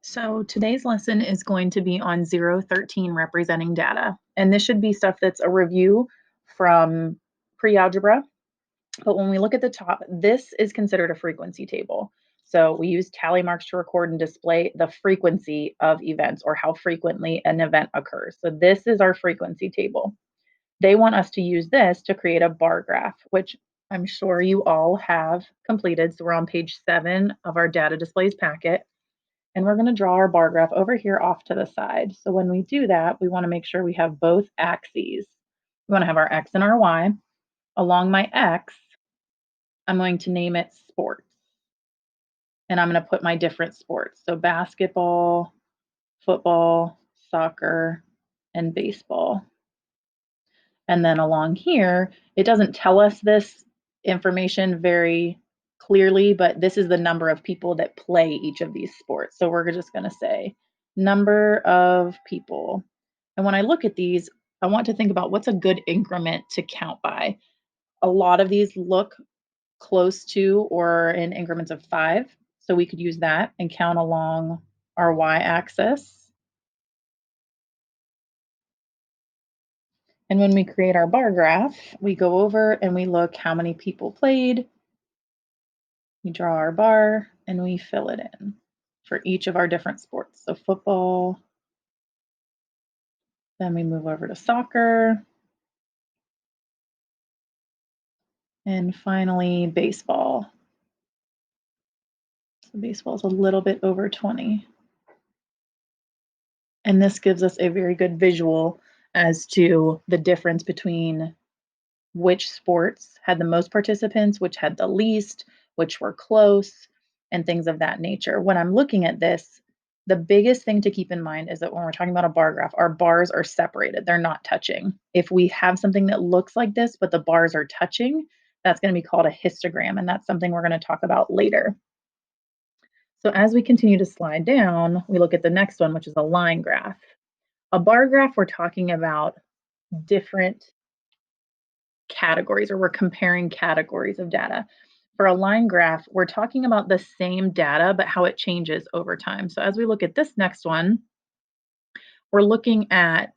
So today's lesson is going to be on 013 representing data. And this should be stuff that's a review from pre-algebra. But when we look at the top, this is considered a frequency table. So we use tally marks to record and display the frequency of events or how frequently an event occurs. So this is our frequency table. They want us to use this to create a bar graph, which I'm sure you all have completed. So we're on page 7 of our data displays packet. And we're going to draw our bar graph over here off to the side. So when we do that, we want to make sure we have both axes. We want to have our X and our Y. Along my X, I'm going to name it sports. And I'm going to put my different sports. So basketball, football, soccer, and baseball. And then along here, it doesn't tell us this information very clearly, but this is the number of people that play each of these sports. So we're just going to say number of people. And when I look at these, I want to think about what's a good increment to count by. A lot of these look close to or in increments of 5. So we could use that and count along our y-axis. And when we create our bar graph, we go over and we look how many people played. We draw our bar and we fill it in for each of our different sports. So football, then we move over to soccer, and finally baseball. So baseball is a little bit over 20. And this gives us a very good visual as to the difference between which sports had the most participants, which had the least, which were close, and things of that nature. When I'm looking at this, the biggest thing to keep in mind is that when we're talking about a bar graph, our bars are separated, they're not touching. If we have something that looks like this, but the bars are touching, that's going to be called a histogram, and that's something we're going to talk about later. So as we continue to slide down, we look at the next one, which is a line graph. A bar graph, we're talking about different categories, or we're comparing categories of data. For a line graph, we're talking about the same data, but how it changes over time. So as we look at this next one, we're looking at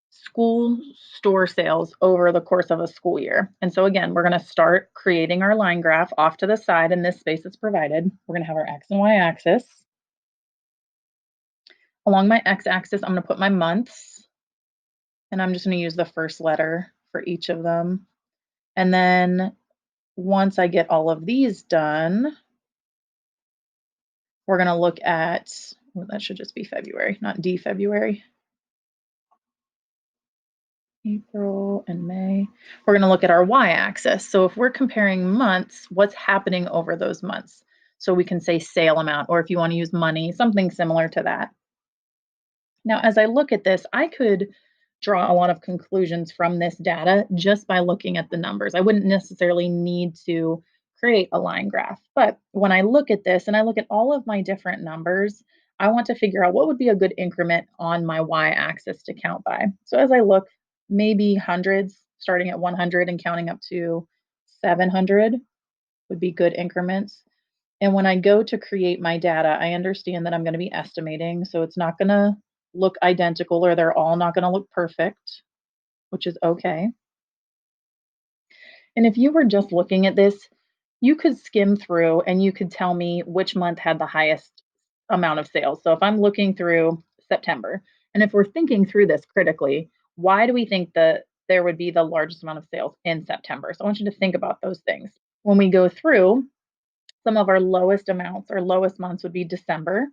school store sales over the course of a school year. And so again, we're going to start creating our line graph off to the side in this space that's provided. We're going to have our X and Y axis. Along my X axis, I'm going to put my months, and I'm just going to use the first letter for each of them. And then once I get all of these done, we're going to look at, well, that should just be February, not D February. April and May. We're going to look at our y-axis. So if we're comparing months, what's happening over those months? So we can say sale amount, or if you want to use money, something similar to that. Now, as I look at this, I could draw a lot of conclusions from this data just by looking at the numbers. I wouldn't necessarily need to create a line graph. But when I look at this and I look at all of my different numbers, I want to figure out what would be a good increment on my y-axis to count by. So as I look, maybe hundreds, starting at 100 and counting up to 700 would be good increments. And when I go to create my data, I understand that I'm going to be estimating. So it's not going to look identical, or they're all not going to look perfect, which is okay. And if you were just looking at this, you could skim through and you could tell me which month had the highest amount of sales. So if I'm looking through September, and if we're thinking through this critically, why do we think that there would be the largest amount of sales in September? So I want you to think about those things. When we go through, some of our lowest amounts or lowest months would be December.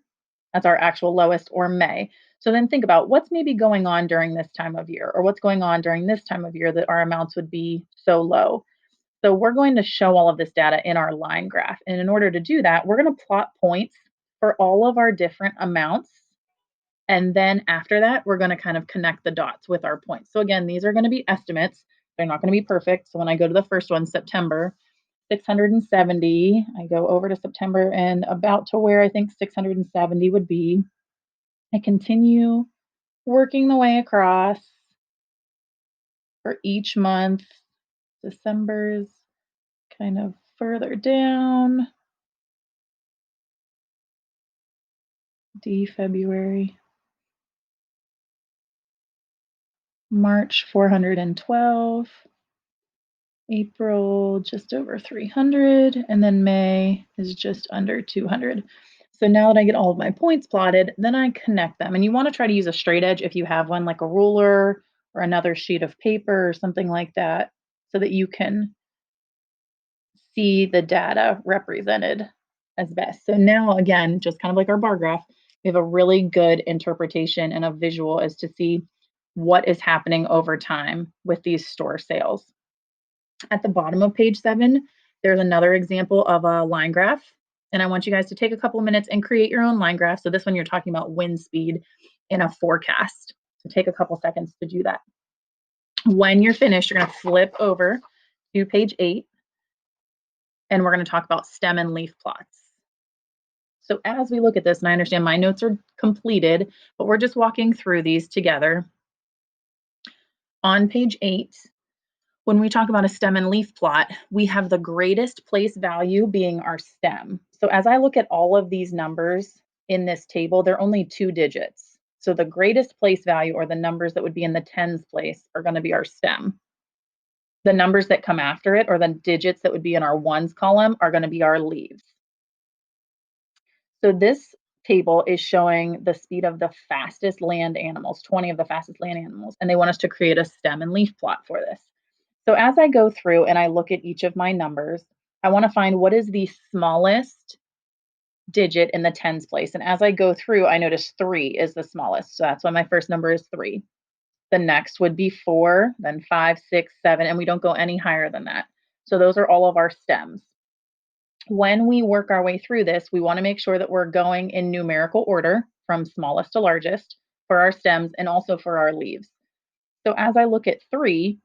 That's our actual lowest, or May. So then think about what's maybe going on during this time of year, or what's going on during this time of year that our amounts would be so low. So we're going to show all of this data in our line graph. And in order to do that, we're going to plot points for all of our different amounts. And then after that, we're going to kind of connect the dots with our points. So again, these are going to be estimates. They're not going to be perfect. So when I go to the first one, September, 670, I go over to September and about to where I think 670 would be. I continue working the way across for each month. December's kind of further down. D, February, March, 412, April, just over 300, and then May is just under 200. So now that I get all of my points plotted, then I connect them. And you want to try to use a straight edge if you have one, like a ruler or another sheet of paper or something like that, so that you can see the data represented as best. So now, again, just kind of like our bar graph, we have a really good interpretation and a visual as to see what is happening over time with these store sales. At the bottom of page 7, there's another example of a line graph. And I want you guys to take a couple of minutes and create your own line graph. So this one you're talking about wind speed in a forecast. So take a couple seconds to do that. When you're finished, you're going to flip over to page 8, and we're going to talk about stem and leaf plots. So as we look at this, and I understand my notes are completed, but we're just walking through these together. On page 8, when we talk about a stem and leaf plot, we have the greatest place value being our stem. So as I look at all of these numbers in this table, they're only 2 digits. So the greatest place value, or the numbers that would be in the tens place, are going to be our stem. The numbers that come after it, or the digits that would be in our ones column, are going to be our leaves. So this table is showing the speed of the fastest land animals, 20 of the fastest land animals, and they want us to create a stem and leaf plot for this. So as I go through and I look at each of my numbers, I want to find what is the smallest digit in the tens place. And as I go through, I notice 3 is the smallest. So that's why my first number is 3. The next would be 4, then 5, 6, 7, and we don't go any higher than that. So those are all of our stems. When we work our way through this, we want to make sure that we're going in numerical order from smallest to largest for our stems and also for our leaves. So as I look at 3,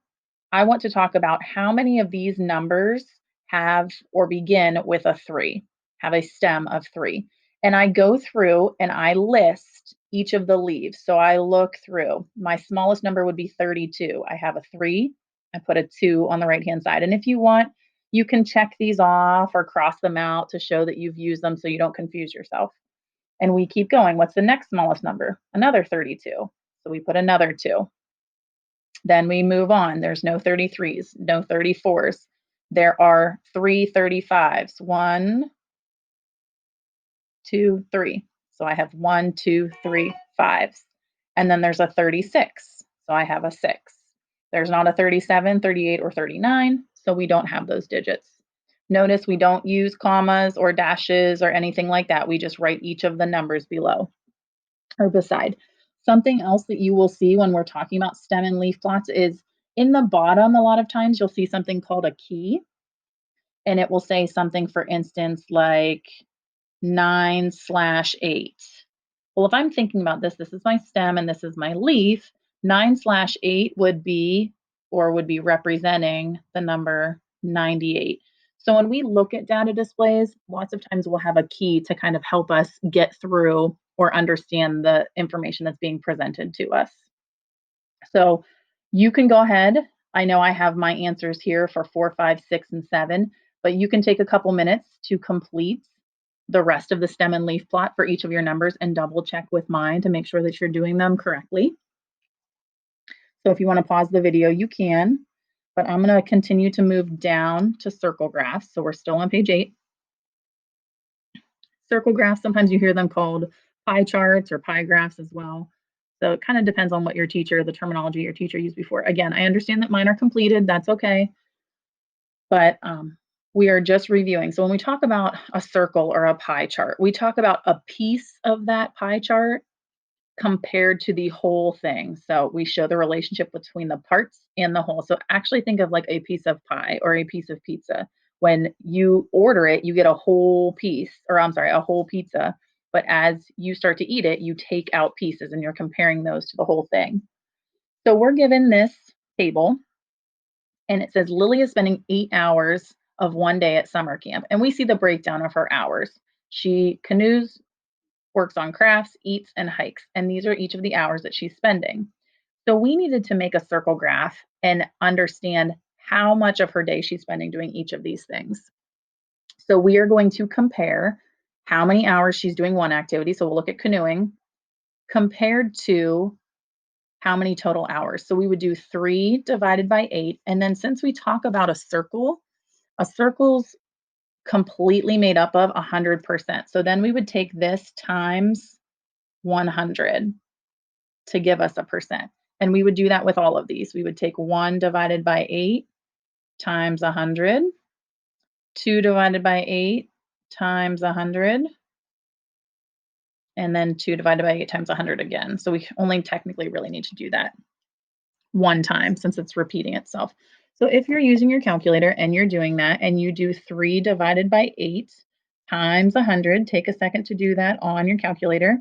I want to talk about how many of these numbers have or begin with a 3, have a stem of 3. And I go through and I list each of the leaves. So I look through. My smallest number would be 32. I have a 3. I put a 2 on the right-hand side. And if you want, you can check these off or cross them out to show that you've used them so you don't confuse yourself. And we keep going. What's the next smallest number? Another 32. So we put another 2. Then we move on. There's no 33s, no 34s. There are 3 35s. 1, 2, 3. So I have 1, 2, 3, 5s. And then there's a 36. So I have a 6. There's not a 37, 38, or 39. So we don't have those digits. Notice we don't use commas or dashes or anything like that. We just write each of the numbers below or beside. Something else that you will see when we're talking about stem and leaf plots is in the bottom, a lot of times you'll see something called a key, and it will say something, for instance, like 9/8. Well, if I'm thinking about this, this is my stem and this is my leaf, 9/8 would be, or would be representing the number 98. So when we look at data displays, lots of times we'll have a key to kind of help us get through or understand the information that's being presented to us. So you can go ahead. I know I have my answers here for 4, 5, 6, and 7, but you can take a couple minutes to complete the rest of the stem and leaf plot for each of your numbers and double check with mine to make sure that you're doing them correctly. So if you want to pause the video, you can, but I'm going to continue to move down to circle graphs. So we're still on page 8. Circle graphs, sometimes you hear them called pie charts or pie graphs as well. So it kind of depends on what your teacher, the terminology your teacher used before. Again, I understand that mine are completed. That's okay. But we are just reviewing. So when we talk about a circle or a pie chart, we talk about a piece of that pie chart compared to the whole thing. So we show the relationship between the parts and the whole. So actually think of like a piece of pie or a piece of pizza. When you order it, you get a whole piece, or I'm sorry, a whole pizza. But as you start to eat it, you take out pieces and you're comparing those to the whole thing. So we're given this table and it says Lily is spending 8 hours of one day at summer camp. And we see the breakdown of her hours. She canoes, works on crafts, eats, and hikes. And these are each of the hours that she's spending. So we needed to make a circle graph and understand how much of her day she's spending doing each of these things. So we are going to compare how many hours she's doing one activity, so we'll look at canoeing, compared to how many total hours. So we would do 3 divided by 8, and then since we talk about a circle's completely made up of 100%. So then we would take this times 100 to give us a percent. And we would do that with all of these. We would take 1 divided by 8 times 100, 2 divided by 8 times 100, and then 2 divided by 8 times 100 again. So we only technically really need to do that one time since it's repeating itself. So if you're using your calculator and you're doing that and you do 3 divided by 8 times 100, take a second to do that on your calculator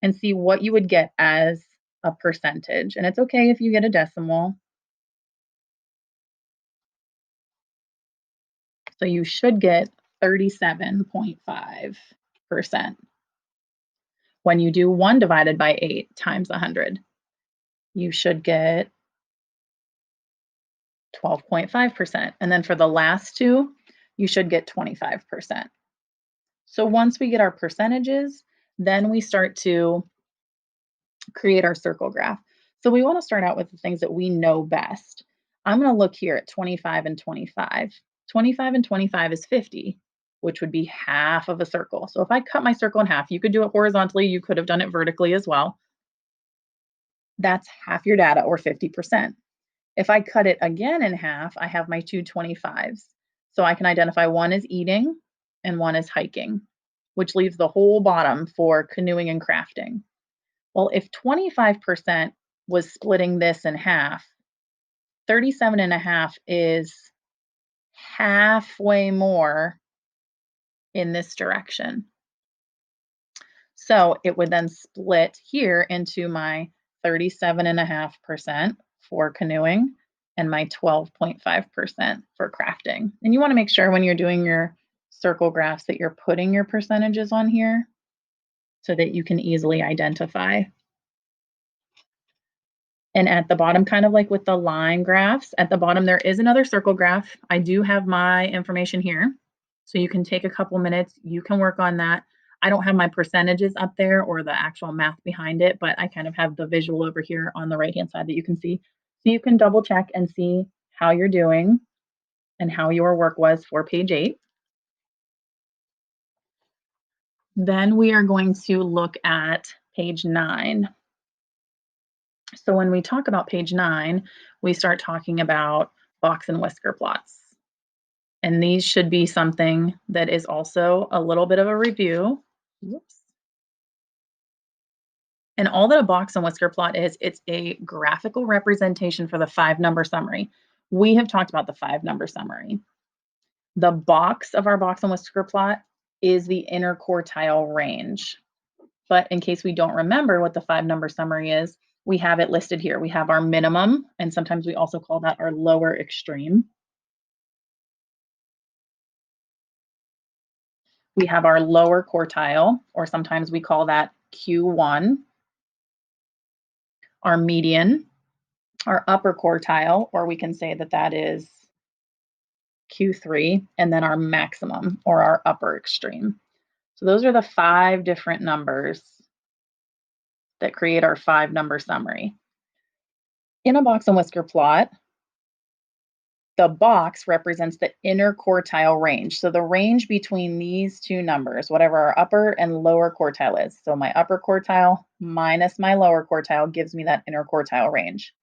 and see what you would get as a percentage. And it's okay if you get a decimal. So you should get 37.5%. When you do 1 divided by 8 times 100, you should get 12.5%. And then for the last two, you should get 25%. So once we get our percentages, then we start to create our circle graph. So we want to start out with the things that we know best. I'm going to look here at 25 and 25. 25 and 25 is 50, which would be half of a circle. So if I cut my circle in half, you could do it horizontally, you could have done it vertically as well. That's half your data, or 50%. If I cut it again in half, I have my two 25s. So I can identify one is eating and one is hiking, which leaves the whole bottom for canoeing and crafting. Well, if 25% was splitting this in half, 37 and a half is halfway more in this direction. So it would then split here into my 37.5% for canoeing and my 12.5% for crafting. And you want to make sure when you're doing your circle graphs that you're putting your percentages on here so that you can easily identify. And at the bottom, kind of like with the line graphs, at the bottom there is another circle graph. I do have my information here. So you can take a couple minutes, you can work on that. I don't have my percentages up there or the actual math behind it, but I kind of have the visual over here on the right-hand side that you can see. So you can double check and see how you're doing and how your work was for page 8. Then we are going to look at page 9. So when we talk about page 9, we start talking about box and whisker plots. And these should be something that is also a little bit of a review. Whoops. And all that a box and whisker plot is, it's a graphical representation for the 5-number summary. We have talked about the 5-number summary. The box of our box and whisker plot is the interquartile range. But in case we don't remember what the 5-number summary is, we have it listed here. We have our minimum, and sometimes we also call that our lower extreme. We have our lower quartile, or sometimes we call that Q1, our median, our upper quartile, or we can say that that is Q3, and then our maximum, or our upper extreme. So those are the 5 different numbers that create our 5-number summary. In a box and whisker plot, the box represents the interquartile range. So the range between these two numbers, whatever our upper and lower quartile is. So my upper quartile minus my lower quartile gives me that interquartile range.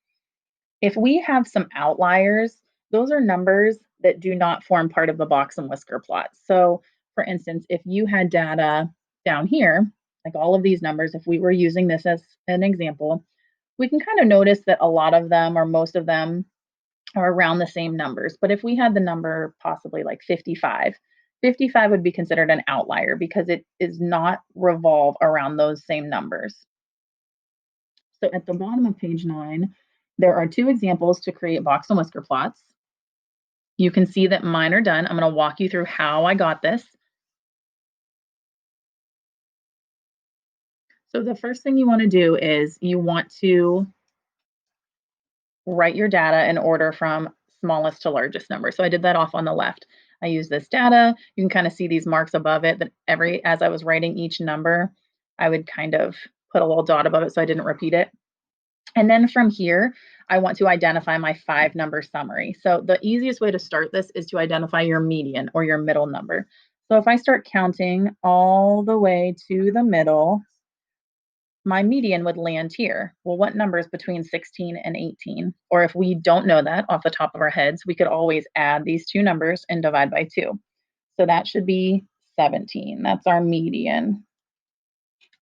If we have some outliers, those are numbers that do not form part of the box and whisker plot. So for instance, if you had data down here, like all of these numbers, if we were using this as an example, we can kind of notice that a lot of them, or most of them, are around the same numbers. But if we had the number possibly like 55, 55 would be considered an outlier because it is not revolve around those same numbers. So at the bottom of page 9, there are 2 examples to create box and whisker plots. You can see that mine are done. I'm going to walk you through how I got this. So the first thing you want to do is you want to write your data in order from smallest to largest number. So I did that off on the left. I use this data. You can kind of see these marks above it that as I was writing each number, I would kind of put a little dot above it so I didn't repeat it. And then from here, I want to identify my 5-number summary. So the easiest way to start this is to identify your median or your middle number. So if I start counting all the way to the middle, my median would land here. Well, what number is between 16 and 18? Or if we don't know that off the top of our heads, we could always add these two numbers and divide by 2. So that should be 17. That's our median.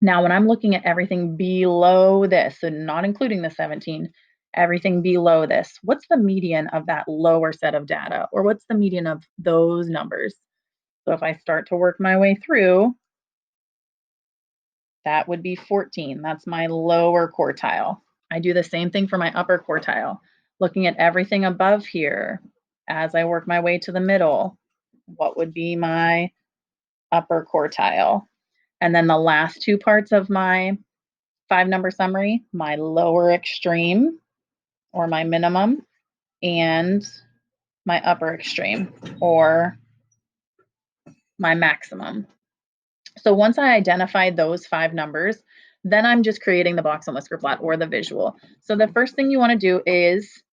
Now, when I'm looking at everything below this, so not including the 17, everything below this, what's the median of that lower set of data? Or what's the median of those numbers? So if I start to work my way through, that would be 14. That's my lower quartile. I do the same thing for my upper quartile. Looking at everything above here, as I work my way to the middle, what would be my upper quartile? And then the last two parts of my 5-number summary, my lower extreme or my minimum, and my upper extreme or my maximum. So once I identified those 5 numbers, then I'm just creating the box and whisker plot or the visual. So the first thing you want to do is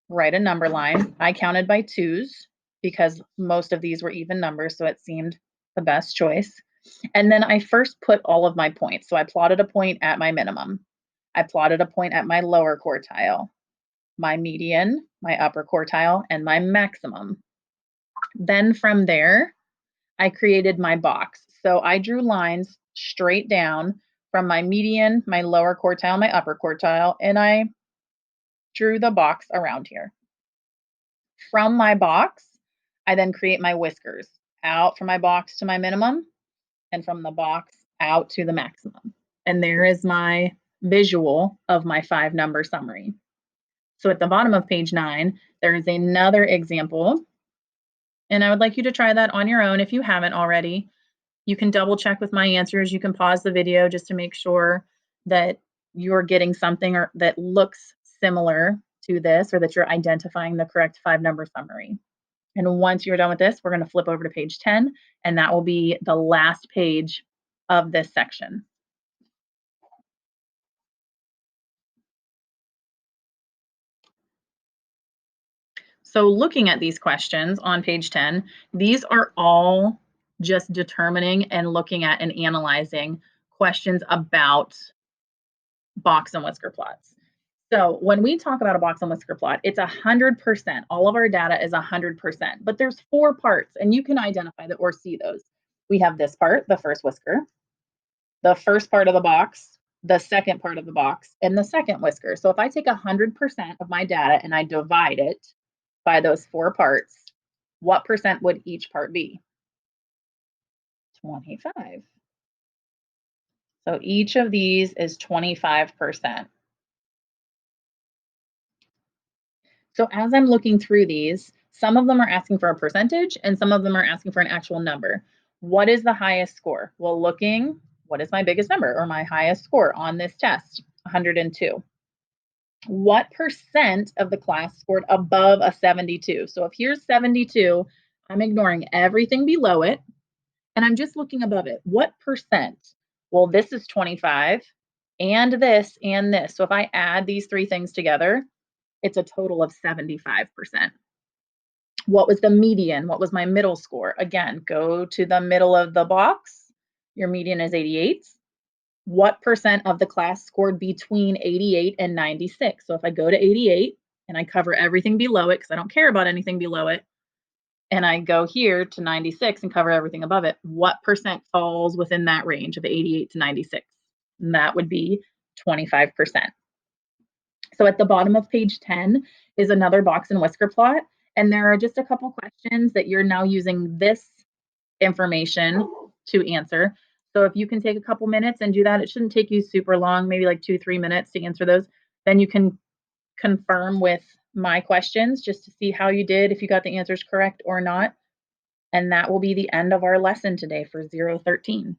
write a number line. I counted by 2s because most of these were even numbers, so it seemed the best choice. And then I first put all of my points. So I plotted a point at my minimum. I plotted a point at my lower quartile, my median, my upper quartile, and my maximum. Then from there, I created my box. So I drew lines straight down from my median, my lower quartile, my upper quartile, and I drew the box around here. From my box, I then create my whiskers out from my box to my minimum and from the box out to the maximum. And there is my visual of my 5-number summary. So at the bottom of page 9, there is another example. And I would like you to try that on your own if you haven't already. You can double check with my answers. You can pause the video just to make sure that you're getting something or that looks similar to this, or that you're identifying the correct 5-number summary. And once you're done with this, we're going to flip over to page 10, and that will be the last page of this section. So looking at these questions on page 10, these are all just determining and looking at and analyzing questions about box and whisker plots. So when we talk about a box and whisker plot, it's 100%. All of our data is 100%, but there's 4 parts, and you can identify that or see those. We have this part, the first whisker, the first part of the box, the second part of the box, and the second whisker. So if I take 100% of my data and I divide it by those 4 parts, what percent would each part be? 25. So each of these is 25%. So as I'm looking through these, some of them are asking for a percentage and some of them are asking for an actual number. What is the highest score? Well, looking, what is my biggest number or my highest score on this test? 102. What percent of the class scored above a 72? So if here's 72, I'm ignoring everything below it and I'm just looking above it. What percent? Well, this is 25 and this and this. So if I add these 3 things together, it's a total of 75%. What was the median? What was my middle score? Again, go to the middle of the box. Your median is 88. What percent of the class scored between 88 and 96? So if I go to 88 and I cover everything below it because I don't care about anything below it, and I go here to 96 and cover everything above it, what percent falls within that range of 88 to 96? And that would be 25%. So at the bottom of page 10 is another box and whisker plot. And there are just a couple questions that you're now using this information to answer. So if you can take a couple minutes and do that, it shouldn't take you super long, maybe like 2-3 minutes to answer those. Then you can confirm with my questions just to see how you did, if you got the answers correct or not. And that will be the end of our lesson today for 013.